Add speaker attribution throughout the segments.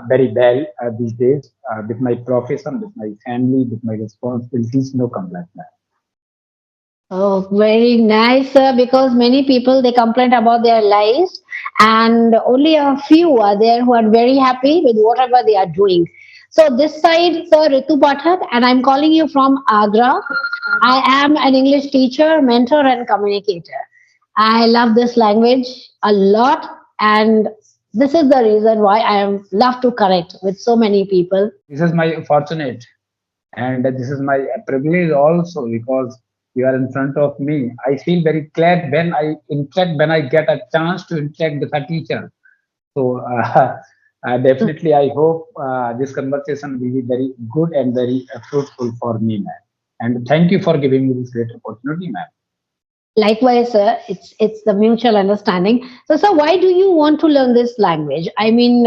Speaker 1: very well these days with my profession, with my family, with my responsibilities. No complaint, ma'am.
Speaker 2: Oh, very nice, sir. Because many people they complain about their lives, and only a few are there who are very happy with whatever they are doing. So this side, sir, Ritu Pathak, and I'm calling you from Agra. I am an English teacher, mentor, and communicator. I love this language a lot, and this is the reason why I am love to connect with so many people.
Speaker 1: This is my fortunate, and this is my privilege also because you are in front of me. I feel very glad when I interact, when I get a chance to interact with a teacher. So definitely, I hope this conversation will be very good and very fruitful for me, ma'am. And thank you for giving me this great opportunity, ma'am.
Speaker 2: Likewise, sir, it's the mutual understanding. So, sir, why do you want to learn this language? I mean,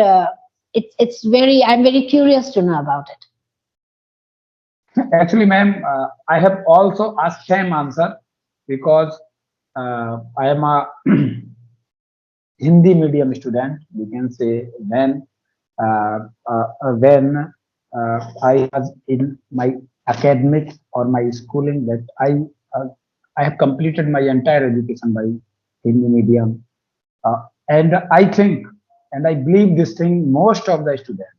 Speaker 2: it's very. I'm very curious to know about it.
Speaker 1: Actually, ma'am, I have also asked same answer because I am a Hindi medium student. We can say I was in my academics or my schooling that I have completed my entire education by Hindi medium, and I think and I believe this thing most of the students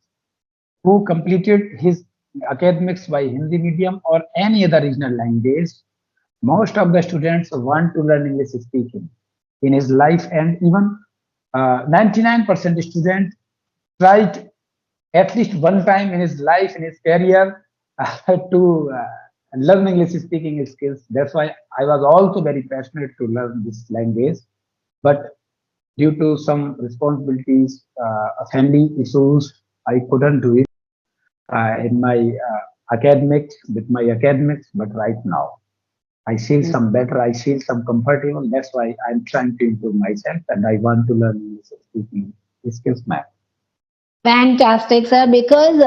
Speaker 1: who completed his academics by Hindi medium or any other regional language, most of the students want to learn English speaking in his life, and even 99% student tried at least one time in his life, in his career, to learn English speaking skills. That's why I was also very passionate to learn this language. But due to some responsibilities, family issues, I couldn't do it in my academics, with my academics. But right now, I feel some better. I feel some comfortable. That's why I'm trying to improve myself, and I want to learn English speaking skills, ma'am.
Speaker 2: Fantastic, sir. Because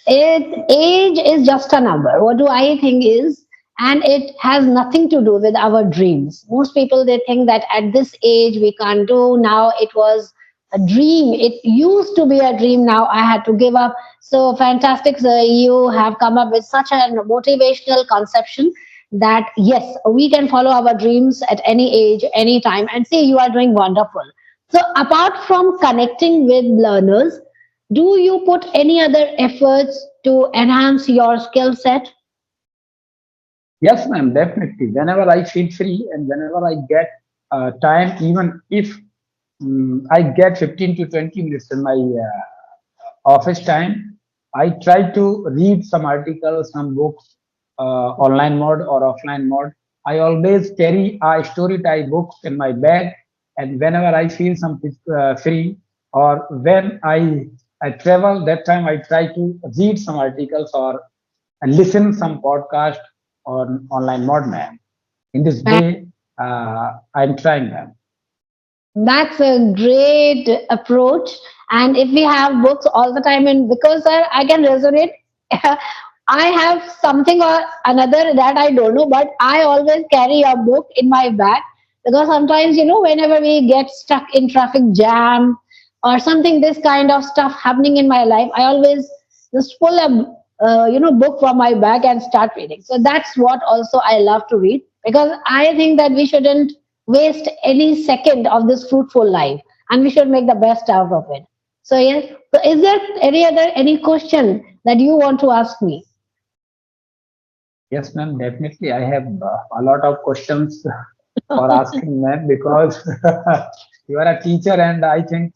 Speaker 2: age is just a number. What do I think is, and it has nothing to do with our dreams. Most people they think that at this age we can't do. Now it was a dream. It used to be a dream. Now I had to give up. So fantastic, sir. You have come up with such a motivational conception that yes, we can follow our dreams at any age, any time. And see, you are doing wonderful. So apart from connecting with learners, do you put any other efforts to enhance your skill set?
Speaker 1: Yes, ma'am, definitely. Whenever I feel free and whenever I get time, even if I get 15 to 20 minutes in my office time, I try to read some articles, some books, online mode or offline mode. I always carry a story type books in my bag, and whenever I feel some free or when I travel, that time I try to read some articles or listen some podcast on online mode, ma'am. In this way, I'm trying, ma'am.
Speaker 2: That's a great approach. And if we have books all the time, and because I can resonate, I have something or another that I don't know, but I always carry a book in my bag because sometimes, whenever we get stuck in traffic jam or something, this kind of stuff happening in my life, I always just pull a book from my bag and start reading. So that's what also I love to read because I think that we shouldn't waste any second of this fruitful life and we should make the best out of it. So yes, so is there any question that you want to ask me?
Speaker 1: Yes, ma'am, definitely. I have a lot of questions for asking, ma'am, because you are a teacher, and I think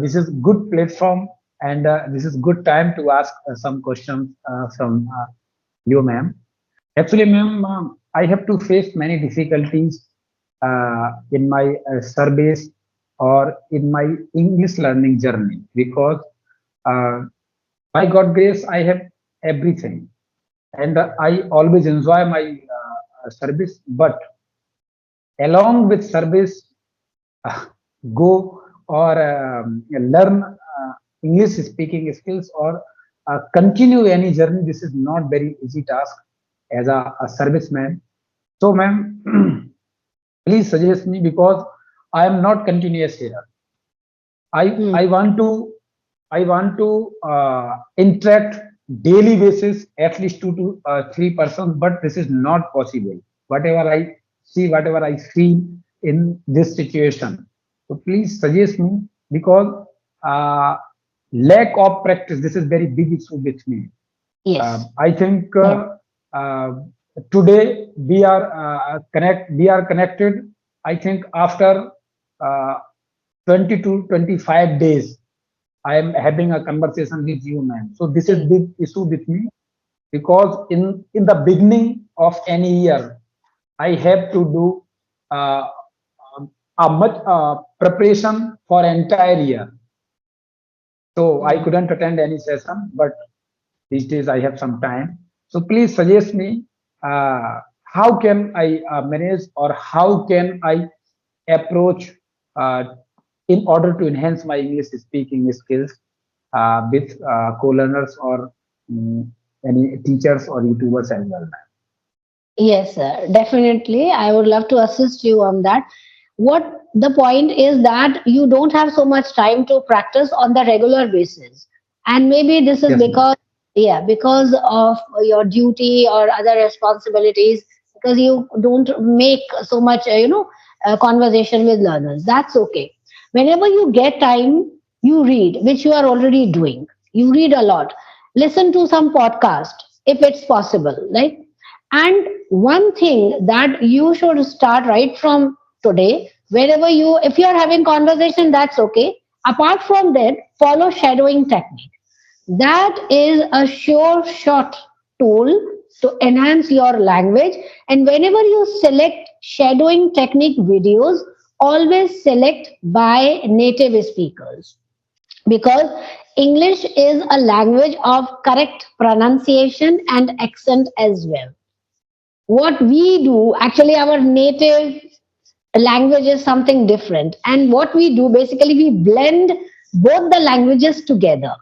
Speaker 1: this is good platform and this is good time to ask some questions from you, ma'am. Actually, ma'am, I have to face many difficulties in my service or in my English learning journey because uh, by God grace, I have everything, and I always enjoy my service. But along with service, uh, go or learn English speaking skills or continue any journey. This is not very easy task as a serviceman. So, ma'am, please suggest me because I am not continuous here. I
Speaker 2: Hmm.
Speaker 1: I want to. I want to interact daily basis at least 2 to 3 persons, but this is not possible. Whatever I see, whatever I feel in this situation. So please suggest me because uh, lack of practice. This is very big issue with me.
Speaker 2: Yes.
Speaker 1: I think
Speaker 2: Yeah.
Speaker 1: uh, today we are connected. I think after uh, 20 to 25 days, I am having a conversation with you, man. So this is
Speaker 2: Mm.
Speaker 1: big issue with me because in the beginning of any year, I have to do uh, a much preparation for entire year. So I
Speaker 2: Mm.
Speaker 1: couldn't attend any session, but these days I have some time. So please suggest me how can I manage or how can I approach uh, in order to enhance my English speaking skills with co-learners or mm, any teachers or YouTubers as well.
Speaker 2: Yes, sir. Definitely. I would love to assist you on that. What the point is that you don't have so much time to practice on the regular basis. And maybe this is
Speaker 1: Yes, ma'am.
Speaker 2: because, yeah, because of your duty or other responsibilities, because you don't make so much, conversation with learners. That's okay. Whenever you get time, you read, which you are already doing. You read a lot. Listen to some podcast if it's possible, right? And one thing that you should start right from today, wherever you, if you are having conversation, that's okay. Apart from that, follow shadowing technique. That is a sure shot tool to enhance your language. And whenever you select shadowing technique videos, always select by native speakers, because English is a language of correct pronunciation and accent as well. What we do, actually our native language is something different, and what we do basically, we blend both the languages together.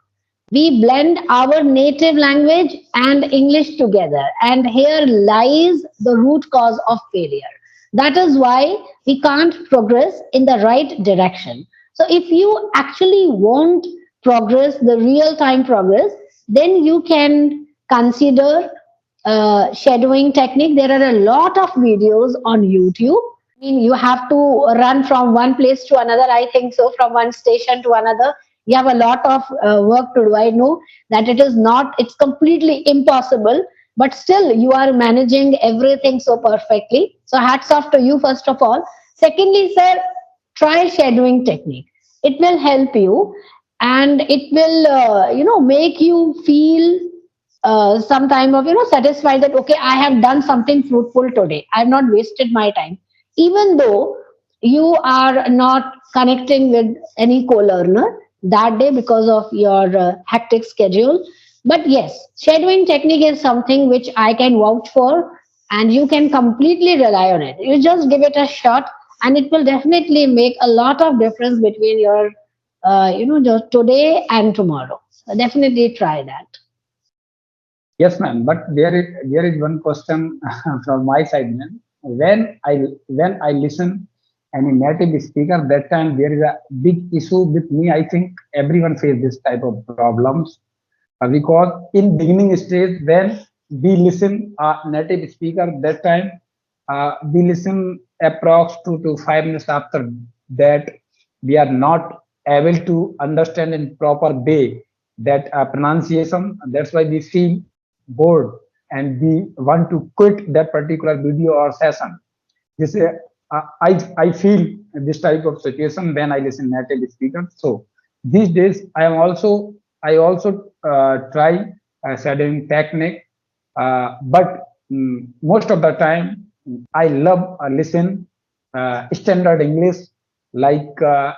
Speaker 2: We blend our native language and English together, and here lies the root cause of failure. That is why we can't progress in the right direction. So if you actually want progress, the real time progress, then you can consider shadowing technique. There are a lot of videos on YouTube. I mean, you have to run from one place to another. I think so, from one station to another. You have a lot of work to do. I know that it is not, it's completely impossible, but still you are managing everything so perfectly. So hats off to you, first of all. Secondly, sir, try shadowing technique. It will help you, and it will, make you feel some time of, satisfied that okay, I have done something fruitful today, I have not wasted my time, even though you are not connecting with any co-learner that day because of your hectic schedule. But yes, shadowing technique is something which I can vouch for, and you can completely rely on it. You just give it a shot, and it will definitely make a lot of difference between your just today and tomorrow. So definitely try that.
Speaker 1: Yes, ma'am. But there is one question from my side, ma'am. When I listen any native speaker, that time there is a big issue with me. I think everyone face this type of problems because in beginning stage when we listen a native speaker, that time we listen approx 2 to 5 minutes. After that, we are not able to understand in proper way that pronunciation. That's why we feel bored and we want to quit that particular video or session. This I feel this type of situation when I listen native speakers. So these days I also try shadowing technique, but most of the time I love listen standard English like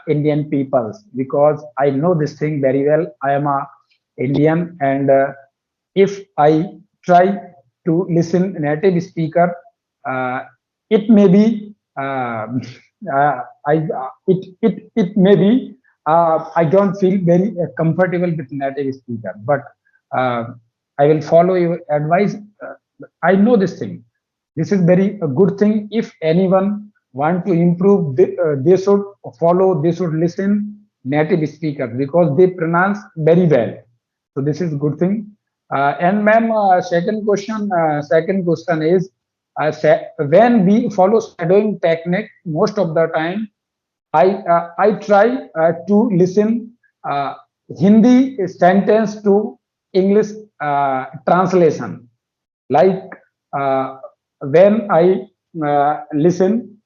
Speaker 1: Indian peoples because I know this thing very well. I am a Indian, and if I try to listen native speaker, uh, it may be it may be I don't feel very comfortable with native speaker, but uh, I will follow your advice. I know this thing. This is very a good thing. If anyone want to improve, they should follow. They should listen native speakers because they pronounce very well. So this is good thing. And ma'am, second question is, when we follow shadowing technique, most of the time, I try to listen uh, Hindi sentence to English translation. Like uh, when I listen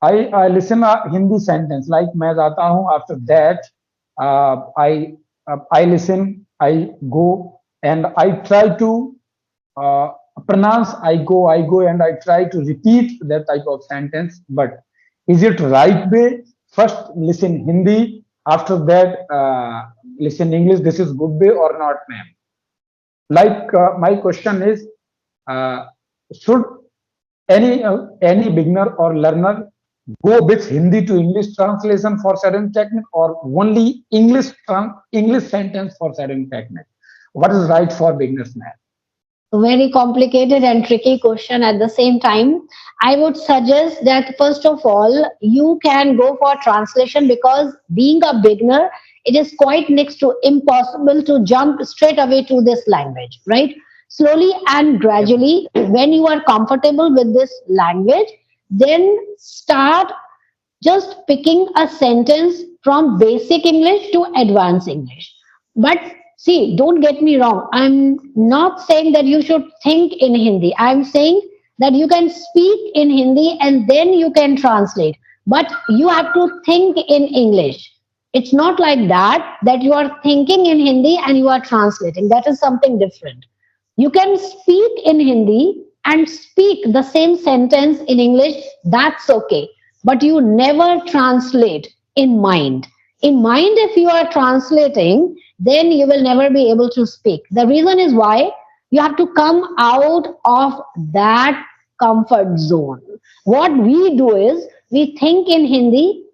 Speaker 1: a Hindi sentence like मैं जाता हूँ. After that, I listen. I go and I try to uh, pronounce. I go, and I try to repeat that type of sentence. But is it right way? First listen Hindi. After that, listen English. This is good way or not, ma'am? Like my question is, uh, should any beginner or learner go with Hindi to English translation for certain technique, or only English sentence for certain technique? What is right for beginners, man?
Speaker 2: Very complicated and tricky question at the same time. I would suggest that first of all, you can go for translation because being a beginner, it is quite next to impossible to jump straight away to this language, right? Slowly and
Speaker 1: Yes,
Speaker 2: gradually, when you are comfortable with this language, then start just picking a sentence from basic English to advanced English. But see, don't get me wrong. I'm not saying that you should think in Hindi. I'm saying that you can speak in Hindi and then you can translate. But you have to think in English. It's not like that you are thinking in Hindi and you are translating. That is something different. You can speak in Hindi and speak the same sentence in English, that's okay. But you never translate in mind. In mind, if you are translating, then you will never be able to speak. The reason is why you have to come out of that comfort zone. What we do is we think in Hindi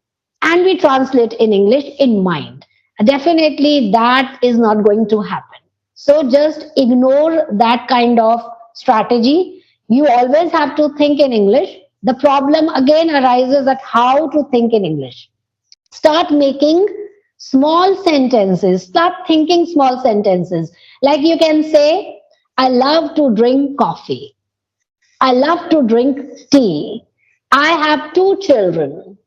Speaker 2: and we translate in English in mind. Definitely, that is not going to happen. So just ignore that kind of strategy. You always have to think in English. The problem again arises at how to think in English. Start making small sentences, start thinking small sentences. Like you can say, I love to drink coffee. I love to drink tea. I have two children.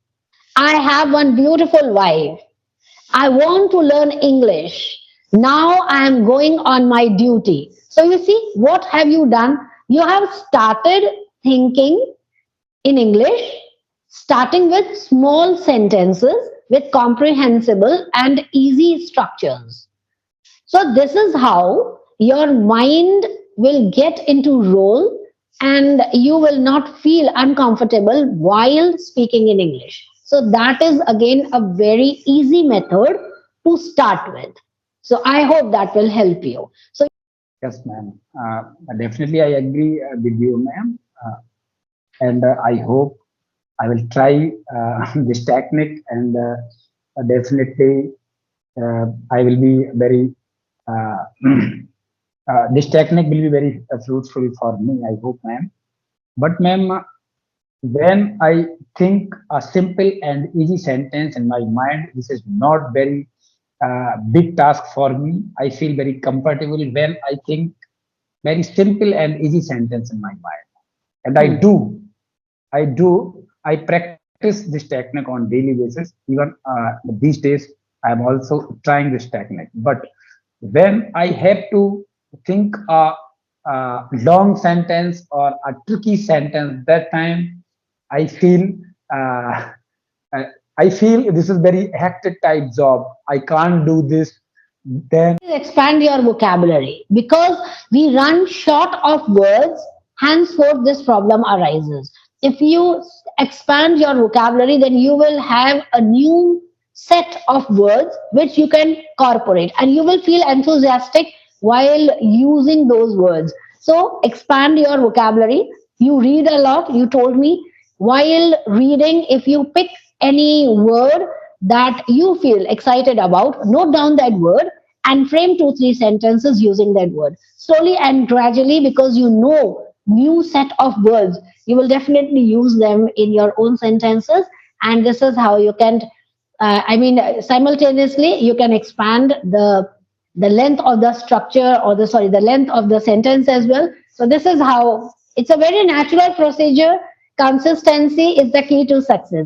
Speaker 2: I have one beautiful wife. I want to learn English. Now I am going on my duty. So you see, what have you done? You have started thinking in English, starting with small sentences with comprehensible and easy structures. So this is how your mind will get into role and you will not feel uncomfortable while speaking in English. So that is again a very easy method to start with. So I hope that will help you. So
Speaker 1: yes, ma'am. Definitely, I agree with you, ma'am. And I hope I will try this technique, and definitely I will be very. Uh, this technique will be very fruitful for me. I hope, ma'am. But, ma'am, when I think a simple and easy sentence in my mind, this is not very big task for me. I feel very comfortable when I think very simple and easy sentence in my mind, and
Speaker 2: hmm,
Speaker 1: I practice this technique on daily basis. Even these days, I am also trying this technique. But when I have to think a long sentence or a tricky sentence, that time I feel uh, uh, I feel this is very hectic type job. I can't do this. Then
Speaker 2: expand your vocabulary because we run short of words, henceforth this problem arises. If you expand your vocabulary, then you will have a new set of words which you can incorporate and you will feel enthusiastic while using those words. So expand your vocabulary. You read a lot, you told me. While reading, if you pick any word that you feel excited about, note down that word and frame 2 3 sentences using that word slowly and gradually, because you know new set of words, you will definitely use them in your own sentences, and this is how you can I mean, simultaneously, you can expand the length of the structure, or the length of the sentence as well. So this is how it's a very natural procedure. Consistency is the key to success.